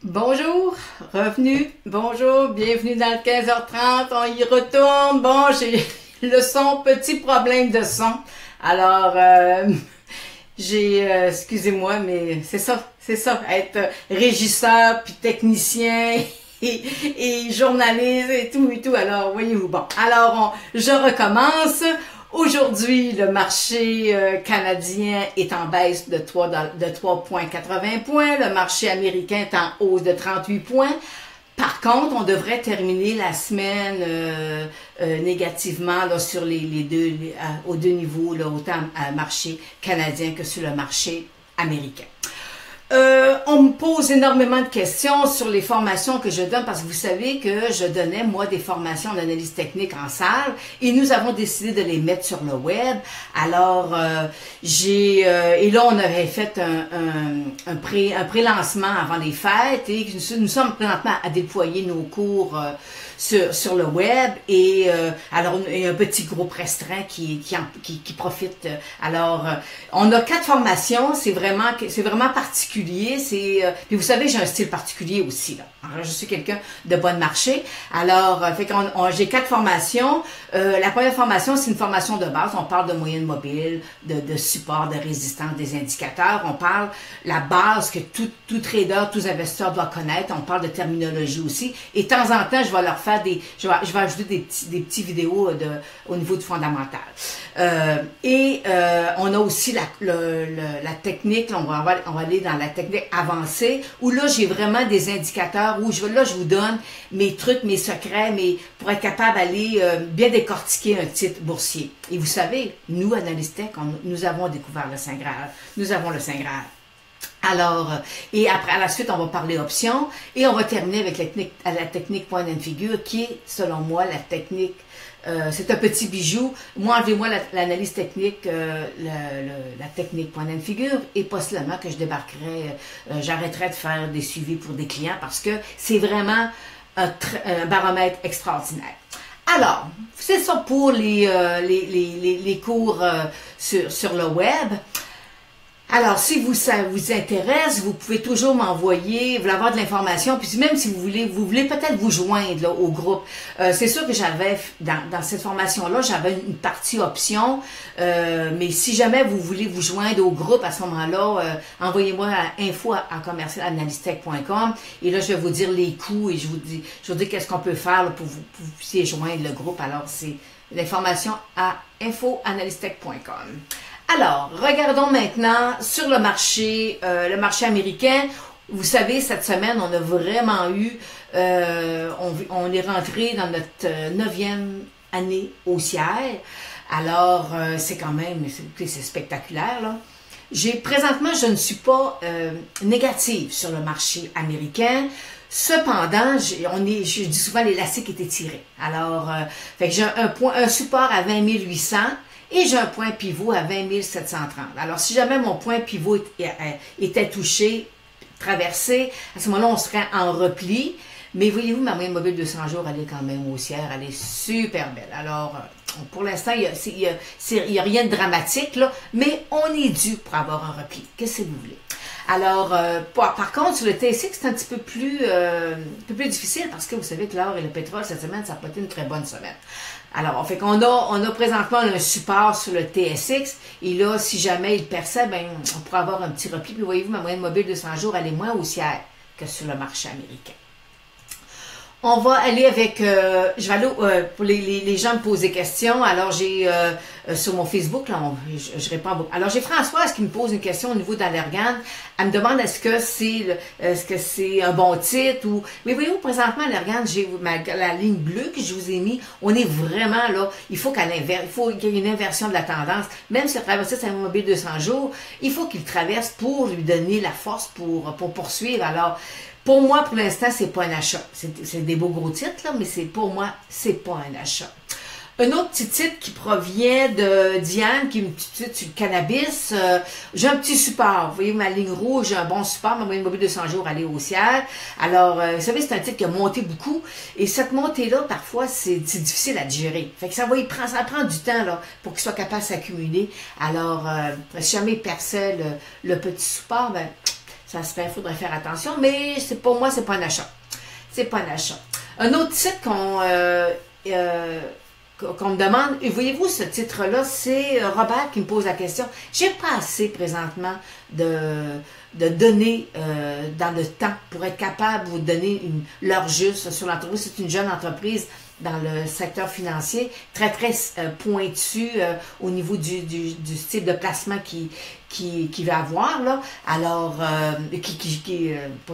Bonjour, revenu, bonjour, bienvenue dans le 15h30, on y retourne. Bon, j'ai le son, petit problème de son. Alors, excusez-moi, mais c'est ça, être régisseur, puis technicien, et journaliste, et tout. Alors, voyez-vous, bon, alors, je recommence. Aujourd'hui, le marché canadien est en baisse de 3,80 points. Le marché américain est en hausse de 38 points. Par contre, on devrait terminer la semaine négativement là, sur aux deux niveaux, là, autant au marché canadien que sur le marché américain. On me pose énormément de questions sur les formations que je donne parce que vous savez que je donnais moi des formations d'analyse technique en salle et nous avons décidé de les mettre sur le web. Alors et là on avait fait un pré-lancement avant les fêtes et nous sommes présentement à déployer nos cours sur le web et alors il y a un petit groupe restreint qui profite. Alors on a 4 formations, c'est vraiment particulier. Puis vous savez, j'ai un style particulier aussi là. Alors, je suis quelqu'un de bon marché. Alors, j'ai 4 formations. La première formation, c'est une formation de base. On parle de moyenne mobile, de support, de résistance, des indicateurs. On parle la base que tout trader, tous investisseurs doivent connaître. On parle de terminologie aussi. Et de temps en temps, je vais leur faire je vais ajouter des petits vidéos au niveau du fondamental. On a aussi la technique. Là, on va aller dans la technique avancée où là, j'ai vraiment des indicateurs où je vous donne mes trucs, mes secrets, pour être capable d'aller bien décortiquer un titre boursier. Et vous savez, nous, analystes tech, nous avons découvert le Saint Graal. Nous avons le Saint Graal. Alors, et après, à la suite, on va parler options et on va terminer avec la technique point and figure qui est, selon moi, la technique. C'est un petit bijou. Moi, enlevez-moi l'analyse technique, la technique point and figure, et possiblement que je débarquerai, j'arrêterai de faire des suivis pour des clients parce que c'est vraiment un baromètre extraordinaire. Alors, c'est ça pour les cours sur le web. Alors, si ça vous intéresse, vous pouvez toujours m'envoyer, vous voulez avoir de l'information, puis même si vous voulez peut-être vous joindre là, au groupe. C'est sûr que j'avais, dans cette formation-là, j'avais une partie option, mais si jamais vous voulez vous joindre au groupe à ce moment-là, envoyez-moi à info@commercialanalystech.com et là, je vais vous dire les coûts et je vous dis qu'est-ce qu'on peut faire là, pour vous puissiez joindre le groupe. Alors, c'est l'information à info@analystech.com. Alors, regardons maintenant sur le marché américain. Vous savez, cette semaine, on a vraiment eu, on est rentré dans notre 9e année haussière. Alors, c'est quand même, c'est spectaculaire, là. Présentement, je ne suis pas négative sur le marché américain. Cependant, je dis souvent l'élastique était tiré. Alors, j'ai un support à 20 800. Et j'ai un point pivot à 20 730. Alors, si jamais mon point pivot était touché, traversé, à ce moment-là, on serait en repli. Mais voyez-vous, ma moyenne mobile 200 jours, elle est quand même haussière, elle est super belle. Alors, pour l'instant, il y a rien de dramatique, là, mais on est dû pour avoir un repli. Qu'est-ce que vous voulez? Alors, par contre, sur le TSX, c'est un petit peu plus difficile parce que vous savez que l'or et le pétrole, cette semaine, ça n'a pas été une très bonne semaine. Alors, on a présentement un support sur le TSX et là, si jamais il perçait, on pourrait avoir un petit repli. Puis voyez-vous, ma moyenne mobile de 100 jours, elle est moins haussière que sur le marché américain. On va aller avec, je vais aller pour les gens me posent des questions. Alors j'ai sur mon Facebook, là, je réponds à vous. Alors j'ai Françoise qui me pose une question au niveau d'Allergan. Elle me demande est-ce que c'est un bon titre ou. Mais voyez-vous, présentement, Allergan, j'ai la ligne bleue que je vous ai mis. On est vraiment là. Il faut qu'il y ait une inversion de la tendance. Même si elle traverse sa mobile 200 jours, il faut qu'il traverse pour lui donner la force pour poursuivre. Alors, pour moi, pour l'instant, c'est pas un achat. C'est des beaux gros titres, là, mais pour moi, c'est pas un achat. Un autre petit titre qui provient de Diane, qui est une petite titre sur le cannabis. J'ai un petit support. Vous voyez ma ligne rouge, j'ai un bon support. Ma moyenne mobile de 100 jours, elle est haussière. Alors, vous savez, c'est un titre qui a monté beaucoup. Et cette montée-là, parfois, c'est difficile à digérer. Fait que ça prend du temps là, pour qu'il soit capable de s'accumuler. Alors, si jamais il perçait le petit support, Ça se fait, il faudrait faire attention, mais c'est pour moi, c'est pas un achat. C'est pas un achat. Un autre titre qu'on me demande, et voyez-vous ce titre-là, c'est Robert qui me pose la question. J'ai pas assez présentement de données dans le temps pour être capable de vous donner l'heure juste sur l'entreprise. C'est une jeune entreprise dans le secteur financier, très pointu au niveau du style de placement qui va avoir, là. Alors, pas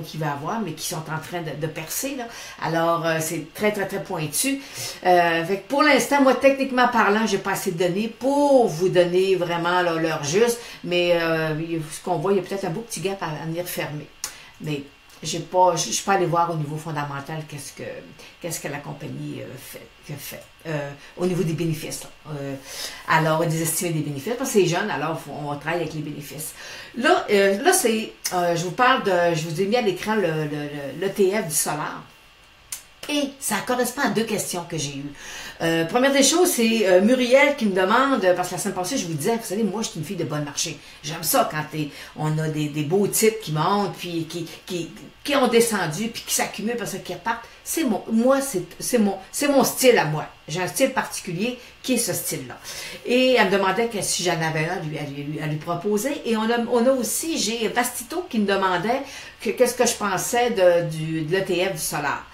qui va avoir, mais qui sont en train de percer, là. Alors, c'est très pointu. Fait que pour l'instant, moi, techniquement parlant, j'ai pas assez de données pour vous donner vraiment l'heure juste, mais ce qu'on voit, il y a peut-être un beau petit gap à venir fermer. Mais je suis pas allée voir au niveau fondamental qu'est-ce que la compagnie fait au niveau des bénéfices. Alors, des estimés des bénéfices, parce que c'est jeune, alors on travaille avec les bénéfices. Là, c'est, je vous ai mis à l'écran l'ETF du Solar. Et ça correspond à deux questions que j'ai eues. Première des choses, c'est Muriel qui me demande, parce que la semaine passée, je vous disais, vous savez, moi, je suis une fille de bon marché. J'aime ça quand on a des beaux titres qui montent, puis qui ont descendu, puis qui s'accumulent parce qu'ils repartent. C'est mon style à moi. J'ai un style particulier qui est ce style-là. Et elle me demandait que si j'en avais un à lui proposer. Et on a aussi, j'ai Bastito qui me demandait qu'est-ce que je pensais de l'ETF du Solar.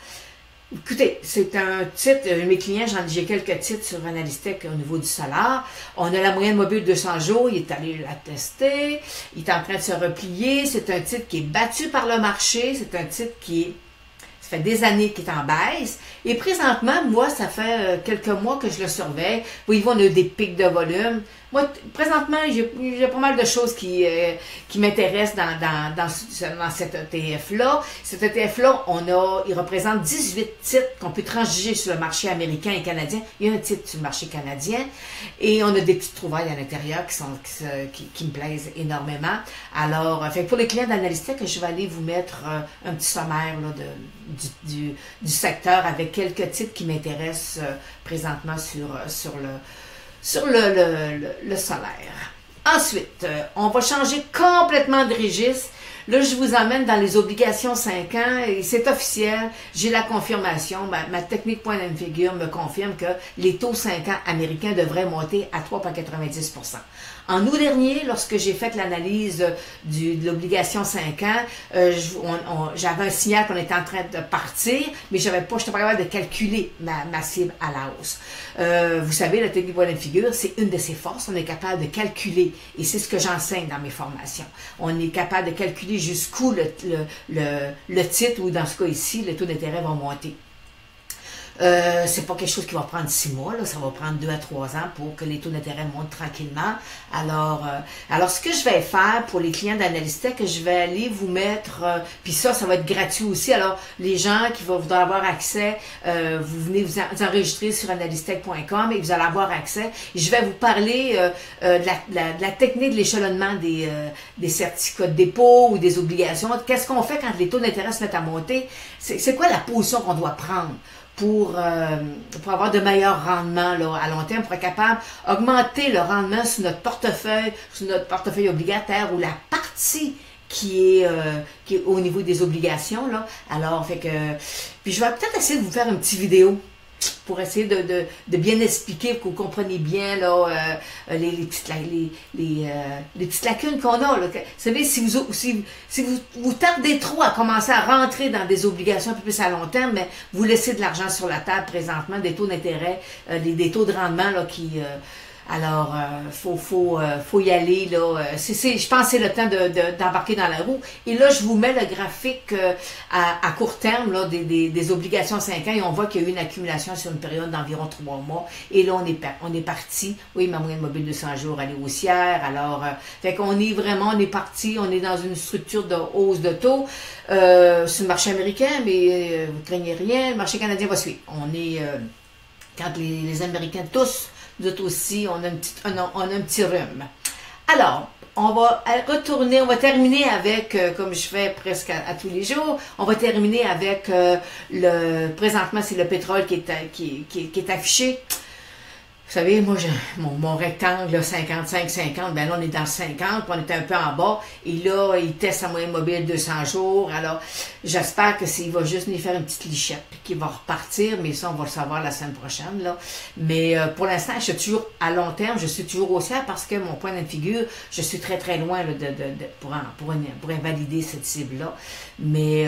Écoutez, c'est un titre, mes clients, j'ai quelques titres sur Analystech au niveau du Solar. On a la moyenne mobile de 200 jours, il est allé la tester, il est en train de se replier. C'est un titre qui est battu par le marché, c'est un titre ça fait des années qu'il est en baisse. Et présentement, moi, ça fait quelques mois que je le surveille. Voyez-vous, on a eu des pics de volume. Moi, présentement, j'ai pas mal de choses qui m'intéressent dans cet ETF-là. Cet ETF-là, il représente 18 titres qu'on peut transiger sur le marché américain et canadien. Il y a un titre sur le marché canadien. Et on a des petites trouvailles à l'intérieur qui me plaisent énormément. Alors, pour les clients d'Analystech, je vais aller vous mettre un petit sommaire là, du secteur avec quelques titres qui m'intéressent présentement sur le solaire. Ensuite, on va changer complètement de registre. Là, je vous emmène dans les obligations 5 ans et c'est officiel. J'ai la confirmation. Ma technique point de figure me confirme que les taux 5 ans américains devraient monter à 3,90 %. En août dernier, lorsque j'ai fait l'analyse de l'obligation 5 ans, j'avais un signal qu'on était en train de partir, mais je n'étais pas capable de calculer ma cible à la hausse. Vous savez, la technique point de figure, c'est une de ses forces. On est capable de calculer, et c'est ce que j'enseigne dans mes formations. On est capable de calculer jusqu'où le titre, ou dans ce cas ici, le taux d'intérêt va monter. C'est pas quelque chose qui va prendre 6 mois, là, ça va prendre 2 à 3 ans pour que les taux d'intérêt montent tranquillement. Alors, ce que je vais faire pour les clients d'Analystech, je vais aller vous mettre, puis ça va être gratuit aussi. Alors, les gens qui vont vouloir avoir accès, vous venez vous enregistrer sur analystech.com et vous allez avoir accès. Je vais vous parler de la technique de l'échelonnement des certificats de dépôt ou des obligations. Qu'est-ce qu'on fait quand les taux d'intérêt se mettent à monter? C'est quoi la position qu'on doit prendre pour avoir de meilleurs rendements là, à long terme, pour être capable d'augmenter le rendement sur notre portefeuille obligataire ou la partie qui est au niveau des obligations. Là. Alors, puis je vais peut-être essayer de vous faire une petite vidéo pour essayer de bien expliquer, pour que vous compreniez bien là, les petites lacunes qu'on a. Là. Vous savez, si vous tardez trop à commencer à rentrer dans des obligations un peu plus à long terme, mais vous laissez de l'argent sur la table présentement, des taux d'intérêt, des taux de rendement là, qui... Alors, faut y aller, là. Je pense que c'est le temps d'embarquer dans la roue. Et là, je vous mets le graphique à court terme là, des obligations 5 ans et on voit qu'il y a eu une accumulation sur une période d'environ 3 mois. Et là, on est parti. Oui, ma moyenne mobile de 100 jours, elle est haussière. Alors, on est parti, on est dans une structure de hausse de taux sur le marché américain, mais vous ne craignez rien, le marché canadien va suivre. Quand les Américains tous, nous autres aussi, on a un petit rhume. Alors, on va terminer avec, comme je fais presque à tous les jours, on va terminer avec présentement, c'est le pétrole qui est affiché. Vous savez, moi, mon rectangle, là, 55-50, ben là, on est dans le 50, puis on est un peu en bas. Et là, il teste la moyenne mobile 200 jours. Alors, j'espère que il va juste nous faire une petite lichette, puis qu'il va repartir, mais ça, on va le savoir la semaine prochaine, là. Mais pour l'instant, je suis toujours, à long terme, je suis toujours haussière parce que mon point de figure, je suis très, très loin là, pour invalider cette cible-là. Mais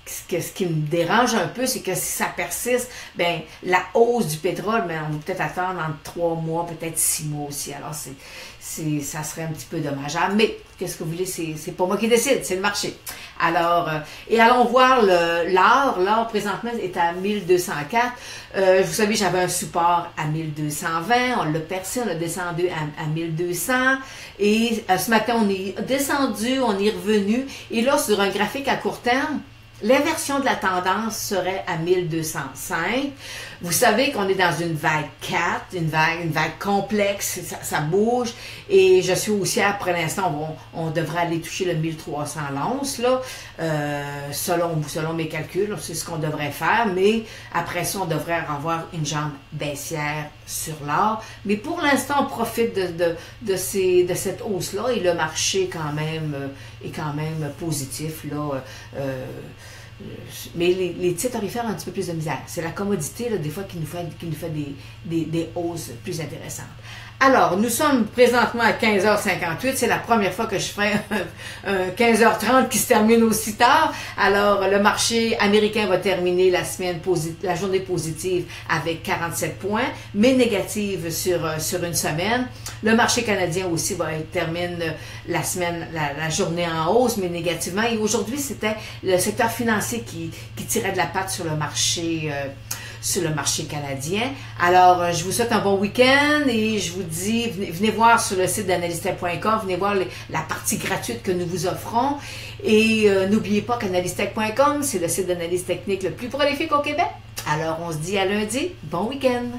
ce qui me dérange un peu, c'est que si ça persiste, ben la hausse du pétrole, ben, on va peut-être attendre entre 3 mois, peut-être 6 mois aussi. Alors, ça serait un petit peu dommageable. Mais, qu'est-ce que vous voulez, c'est pas moi qui décide, c'est le marché. Alors, et allons voir l'or. L'or, présentement, est à 1204. Vous savez, j'avais un support à 1220. On l'a percé, on a descendu à 1200. Et ce matin, on est descendu, on est revenu. Et là, sur un graphique à court terme, l'inversion de la tendance serait à 1205. Vous savez qu'on est dans une vague 4, une vague complexe, ça bouge. Et je suis haussière pour l'instant, on devrait aller toucher le 1300 l'once, là, selon mes calculs, c'est ce qu'on devrait faire. Mais après ça, on devrait avoir une jambe baissière sur l'or. Mais pour l'instant, on profite de cette hausse-là et le marché est quand même positif, là. Mais les titres aurifères ont un petit peu plus de misère. C'est la commodité, là, des fois, qui nous fait des hausses plus intéressantes. Alors, nous sommes présentement à 15h58. C'est la première fois que je ferai un 15h30 qui se termine aussi tard. Alors, le marché américain va terminer la journée positive avec 47 points, mais négative sur une semaine. Le marché canadien aussi termine la journée en hausse, mais négativement. Et aujourd'hui, c'était le secteur financier qui tirait de la patte sur le marché canadien. Alors, je vous souhaite un bon week-end et je vous dis, venez voir sur le site d'analystech.com, venez voir la partie gratuite que nous vous offrons. Et n'oubliez pas qu'analystech.com, c'est le site d'analyse technique le plus prolifique au Québec. Alors, on se dit à lundi. Bon week-end!